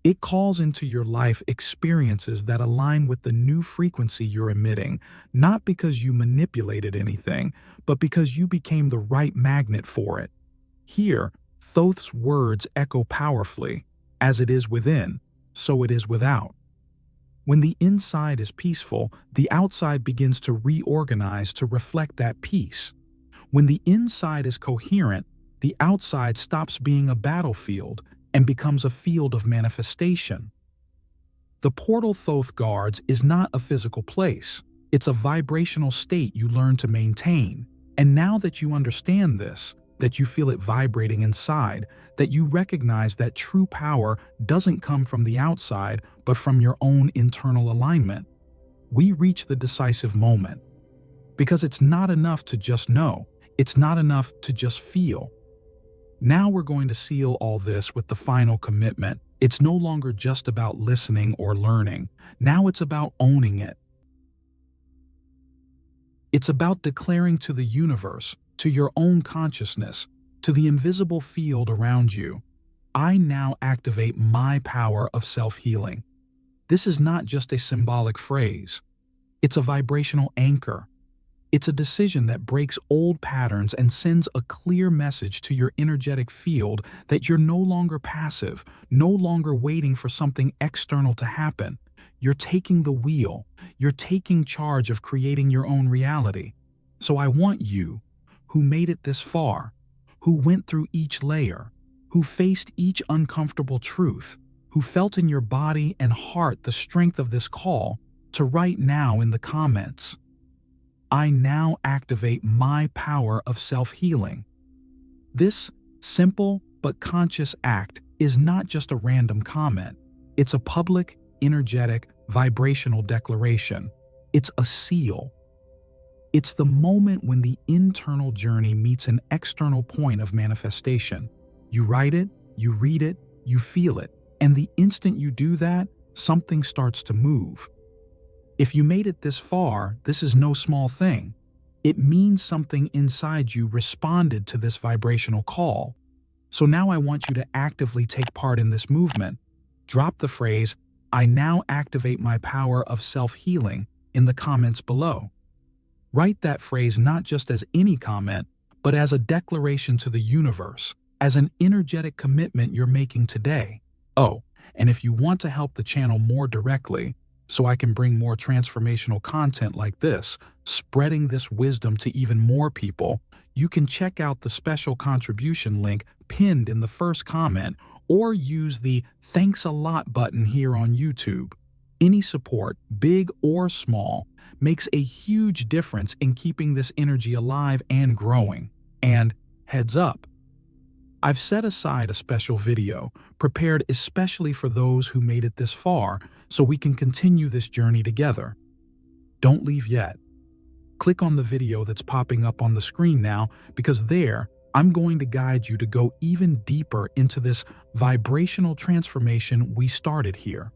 It calls into your life experiences that align with the new frequency you're emitting, not because you manipulated anything, but because you became the right magnet for it. Here, Thoth's words echo powerfully. As it is within, so it is without. When the inside is peaceful, the outside begins to reorganize to reflect that peace. When the inside is coherent, the outside stops being a battlefield and becomes a field of manifestation. The portal Thoth guards is not a physical place. It's a vibrational state you learn to maintain. And now that you understand this, that you feel it vibrating inside, that you recognize that true power doesn't come from the outside, but from your own internal alignment, we reach the decisive moment. Because it's not enough to just know. It's not enough to just feel. Now we're going to seal all this with the final commitment. It's no longer just about listening or learning. Now it's about owning it. It's about declaring to the universe, to your own consciousness, to the invisible field around you, I now activate my power of self-healing. This is not just a symbolic phrase. It's a vibrational anchor. It's a decision that breaks old patterns and sends a clear message to your energetic field that you're no longer passive, no longer waiting for something external to happen. You're taking the wheel. You're taking charge of creating your own reality. So I want you, who made it this far, who went through each layer, who faced each uncomfortable truth, who felt in your body and heart the strength of this call, to write now in the comments, I now activate my power of self-healing. This simple but conscious act is not just a random comment. It's a public, energetic, vibrational declaration. It's a seal. It's the moment when the internal journey meets an external point of manifestation. You write it, you read it, you feel it, and the instant you do that, something starts to move. If you made it this far, this is no small thing. It means something inside you responded to this vibrational call. So now I want you to actively take part in this movement. Drop the phrase, "I now activate my power of self-healing," in the comments below. Write that phrase not just as any comment, but as a declaration to the universe, as an energetic commitment you're making today. Oh, and if you want to help the channel more directly, so I can bring more transformational content like this, spreading this wisdom to even more people, you can check out the special contribution link pinned in the first comment or use the "Thanks a lot" button here on YouTube. Any support, big or small, makes a huge difference in keeping this energy alive and growing. And heads up, I've set aside a special video prepared especially for those who made it this far so we can continue this journey together. Don't leave yet. Click on the video that's popping up on the screen now, because there I'm going to guide you to go even deeper into this vibrational transformation we started here.